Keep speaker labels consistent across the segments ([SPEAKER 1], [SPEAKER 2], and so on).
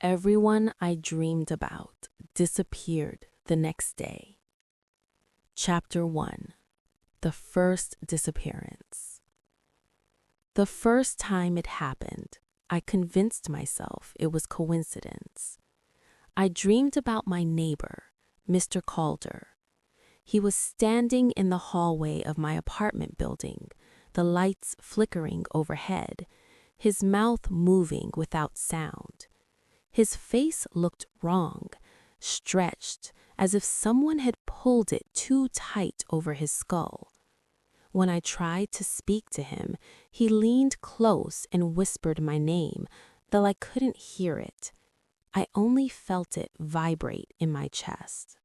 [SPEAKER 1] Everyone I dreamed about disappeared the next day. Chapter 1. The First Disappearance. The first time it happened, I convinced myself it was coincidence. I dreamed about my neighbor, Mr. Calder. He was standing in the hallway of my apartment building, the lights flickering overhead, his mouth moving without sound. His face looked wrong, stretched, as if someone had pulled it too tight over his skull. When I tried to speak to him, he leaned close and whispered my name, though I couldn't hear it. I only felt it vibrate in my chest.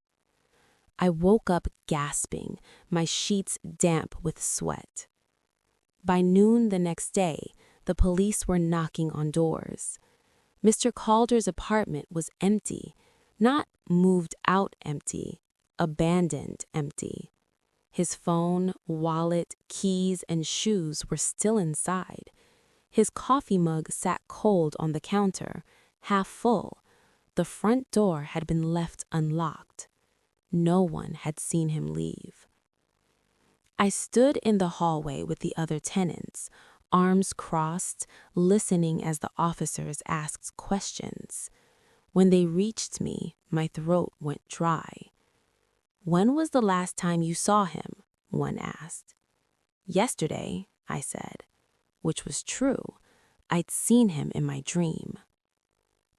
[SPEAKER 1] I woke up gasping, my sheets damp with sweat. By noon the next day, the police were knocking on doors. Mr. Calder's apartment was empty, not moved out empty, abandoned empty. His phone, wallet, keys, and shoes were still inside. His coffee mug sat cold on the counter, half full. The front door had been left unlocked. No one had seen him leave. I stood in the hallway with the other tenants, arms crossed, listening as the officers asked questions. When they reached me, my throat went dry. "When was the last time you saw him?" one asked. "Yesterday," I said, which was true. I'd seen him in my dream.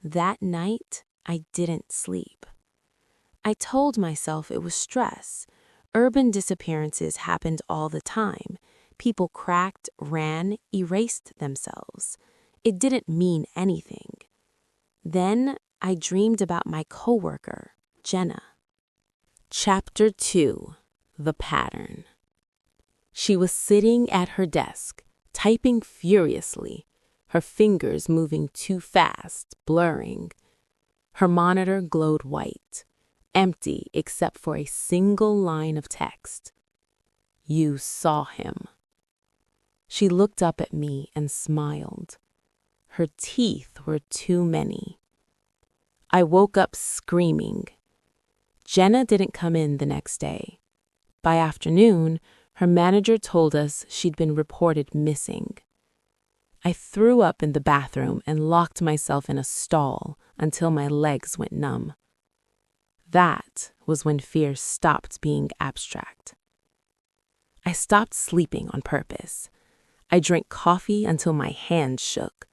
[SPEAKER 1] That night, I didn't sleep. I told myself it was stress. Urban disappearances happened all the time. People cracked, ran, erased themselves. It didn't mean anything. Then I dreamed about my coworker, Jenna. Chapter 2. The Pattern. She was sitting at her desk, typing furiously, her fingers moving too fast, blurring. Her monitor glowed white, empty except for a single line of text. "You saw him." She looked up at me and smiled. Her teeth were too many. I woke up screaming. Jenna didn't come in the next day. By afternoon, her manager told us she'd been reported missing. I threw up in the bathroom and locked myself in a stall until my legs went numb. That was when fear stopped being abstract. I stopped sleeping on purpose. I drank coffee until my hands shook.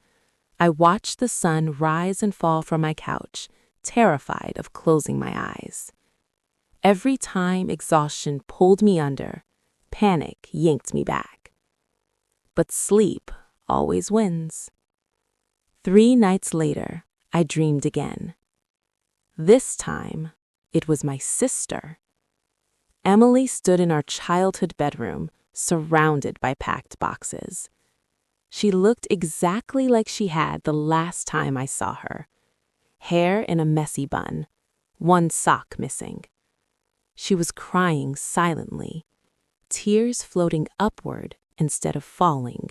[SPEAKER 1] I watched the sun rise and fall from my couch, terrified of closing my eyes. Every time exhaustion pulled me under, panic yanked me back. But sleep always wins. 3 nights later, I dreamed again. This time, it was my sister. Emily stood in our childhood bedroom, surrounded by packed boxes. She looked exactly like she had the last time I saw her. Hair in a messy bun, one sock missing. She was crying silently, tears floating upward instead of falling.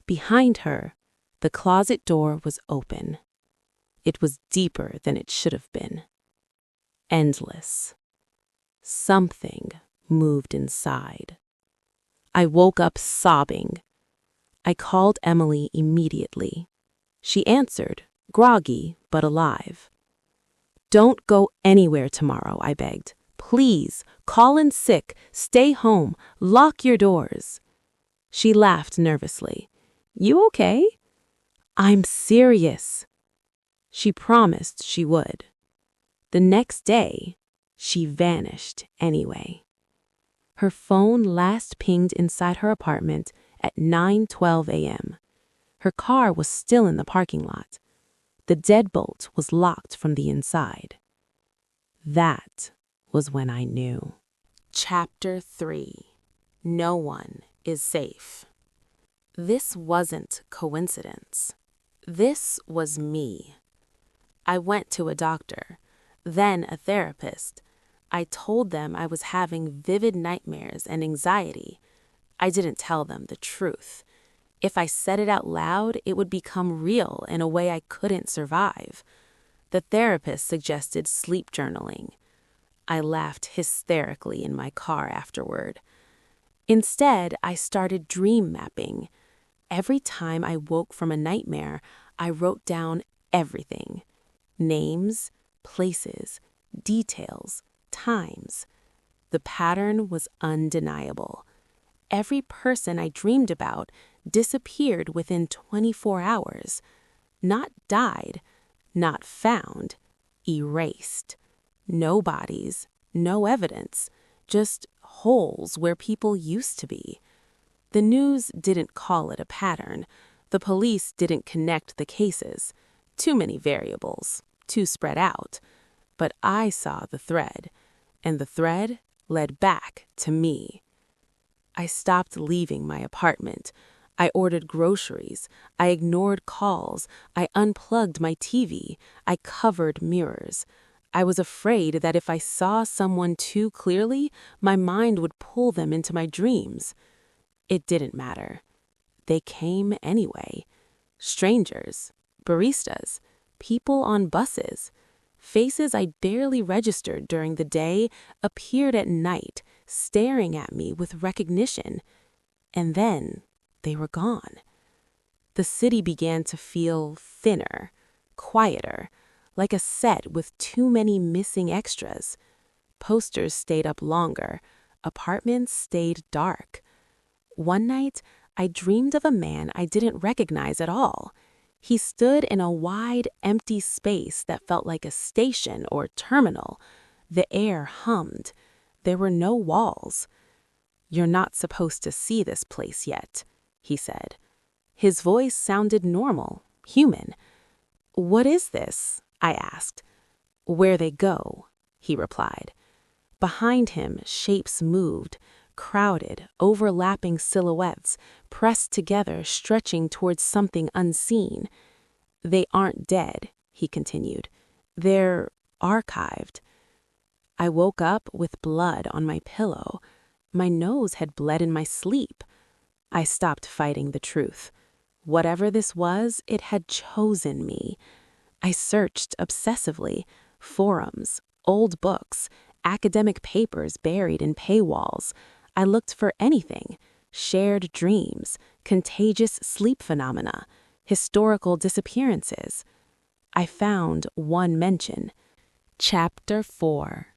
[SPEAKER 1] Behind her, the closet door was open. It was deeper than it should have been. Endless. Something moved inside. I woke up sobbing. I called Emily immediately. She answered, groggy but alive. "Don't go anywhere tomorrow," I begged. "Please, call in sick, stay home, lock your doors." She laughed nervously. "You okay?" "I'm serious." She promised she would. The next day, she vanished anyway. Her phone last pinged inside her apartment at 9:12 a.m. Her car was still in the parking lot. The deadbolt was locked from the inside. That was when I knew. Chapter 3. No one is safe. This wasn't coincidence. This was me. I went to a doctor, then a therapist. I told them I was having vivid nightmares and anxiety. I didn't tell them the truth. If I said it out loud, it would become real in a way I couldn't survive. The therapist suggested sleep journaling. I laughed hysterically in my car afterward. Instead, I started dream mapping. Every time I woke from a nightmare, I wrote down everything: names, places, details, times. The pattern was undeniable. Every person I dreamed about disappeared within 24 hours. Not died, not found, erased. No bodies, no evidence, just holes where people used to be. The news didn't call it a pattern. The police didn't connect the cases. Too many variables, too spread out. But I saw the thread, and the thread led back to me. I stopped leaving my apartment. I ordered groceries. I ignored calls. I unplugged my TV. I covered mirrors. I was afraid that if I saw someone too clearly, my mind would pull them into my dreams. It didn't matter. They came anyway. Strangers, baristas, people on buses. Faces I barely registered during the day appeared at night, staring at me with recognition. And then they were gone. The city began to feel thinner, quieter, like a set with too many missing extras. Posters stayed up longer. Apartments stayed dark. One night, I dreamed of a man I didn't recognize at all. He stood in a wide, empty space that felt like a station or terminal. The air hummed. There were no walls. "You're not supposed to see this place yet," he said. His voice sounded normal, human. "What is this?" I asked. "Where they go," he replied. Behind him, shapes moved, crowded, overlapping silhouettes, pressed together, stretching towards something unseen. "They aren't dead," he continued. "They're archived." I woke up with blood on my pillow. My nose had bled in my sleep. I stopped fighting the truth. Whatever this was, it had chosen me. I searched obsessively. Forums, old books, academic papers buried in paywalls. I looked for anything: shared dreams, contagious sleep phenomena, historical disappearances. I found one mention. Chapter 4.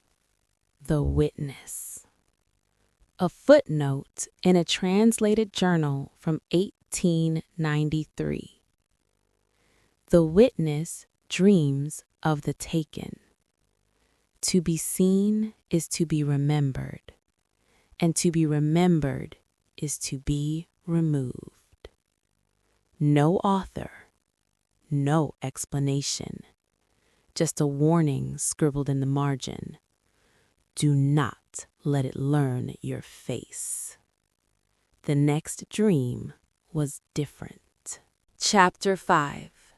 [SPEAKER 1] The Witness. A footnote in a translated journal from 1893. The witness dreams of the taken. To be seen is to be remembered, and to be remembered is to be removed. No author, no explanation, just a warning scribbled in the margin. Do not let it learn your face. The next dream was different. Chapter 5.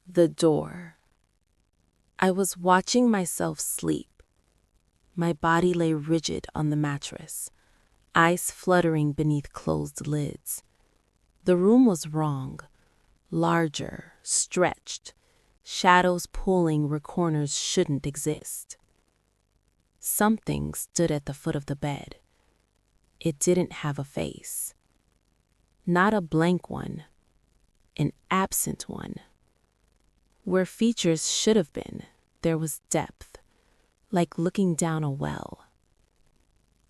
[SPEAKER 1] The Door. I was watching myself sleep. My body lay rigid on the mattress, ice fluttering beneath closed lids. The room was wrong, larger, stretched, shadows pulling where corners shouldn't exist. Something stood at the foot of the bed. It didn't have a face. Not a blank one, an absent one. Where features should have been, there was depth, like looking down a well.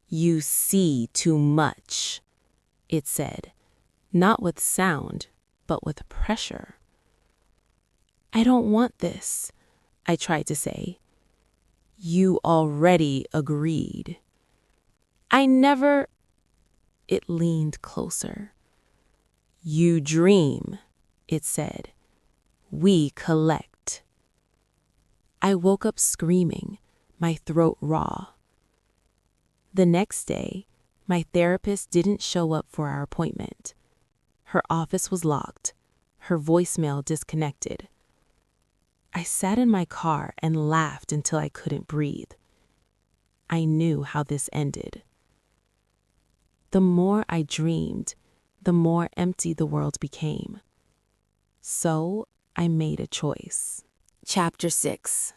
[SPEAKER 1] "You see too much," it said, not with sound, but with pressure. "I don't want this," I tried to say. "You already agreed." "I never—" It leaned closer. "You dream," it said. "We collect." I woke up screaming, my throat raw. The next day, my therapist didn't show up for our appointment. Her office was locked, her voicemail disconnected. I sat in my car and laughed until I couldn't breathe. I knew how this ended. The more I dreamed, the more empty the world became. So I made a choice. Chapter 6.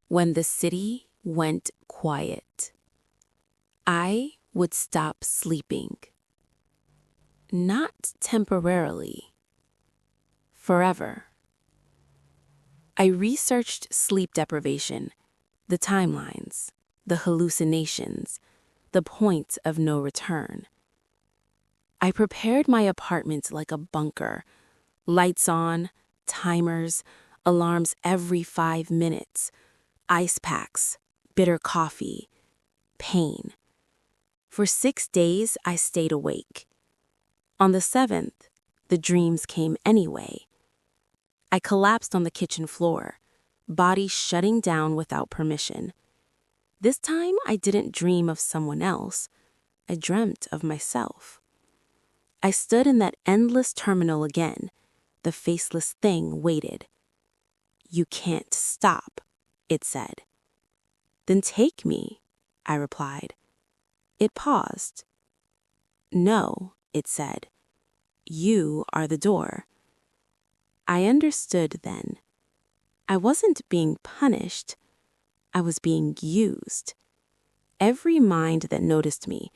[SPEAKER 1] When the city went quiet. I would stop sleeping. Not temporarily. Forever. I researched sleep deprivation, the timelines, the hallucinations, the points of no return. I prepared my apartment like a bunker, lights on, timers, alarms every 5 minutes, ice packs, bitter coffee, pain. For 6 days, I stayed awake. On the 7th, the dreams came anyway. I collapsed on the kitchen floor, body shutting down without permission. This time, I didn't dream of someone else. I dreamt of myself. I stood in that endless terminal again. The faceless thing waited. "You can't stop," it said. "Then take me," I replied. It paused. "No," it said. "You are the door." I understood then. I wasn't being punished. I was being used. Every mind that noticed me,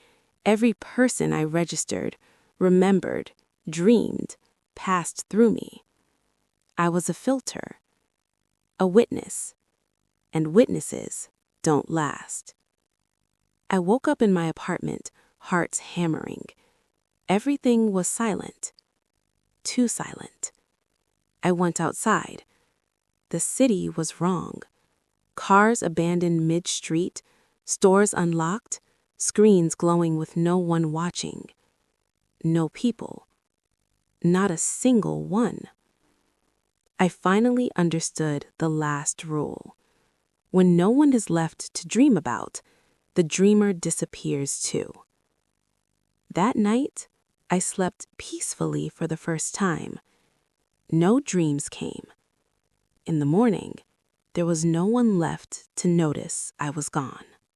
[SPEAKER 1] every person I registered, remembered, dreamed, passed through me. I was a filter, a witness, and witnesses don't last. I woke up in my apartment, hearts hammering. Everything was silent, too silent. I went outside. The city was wrong. Cars abandoned mid-street, stores unlocked, screens glowing with no one watching. No people. Not a single one. I finally understood the last rule. When no one is left to dream about, the dreamer disappears too. That night, I slept peacefully for the first time. No dreams came. In the morning, there was no one left to notice I was gone.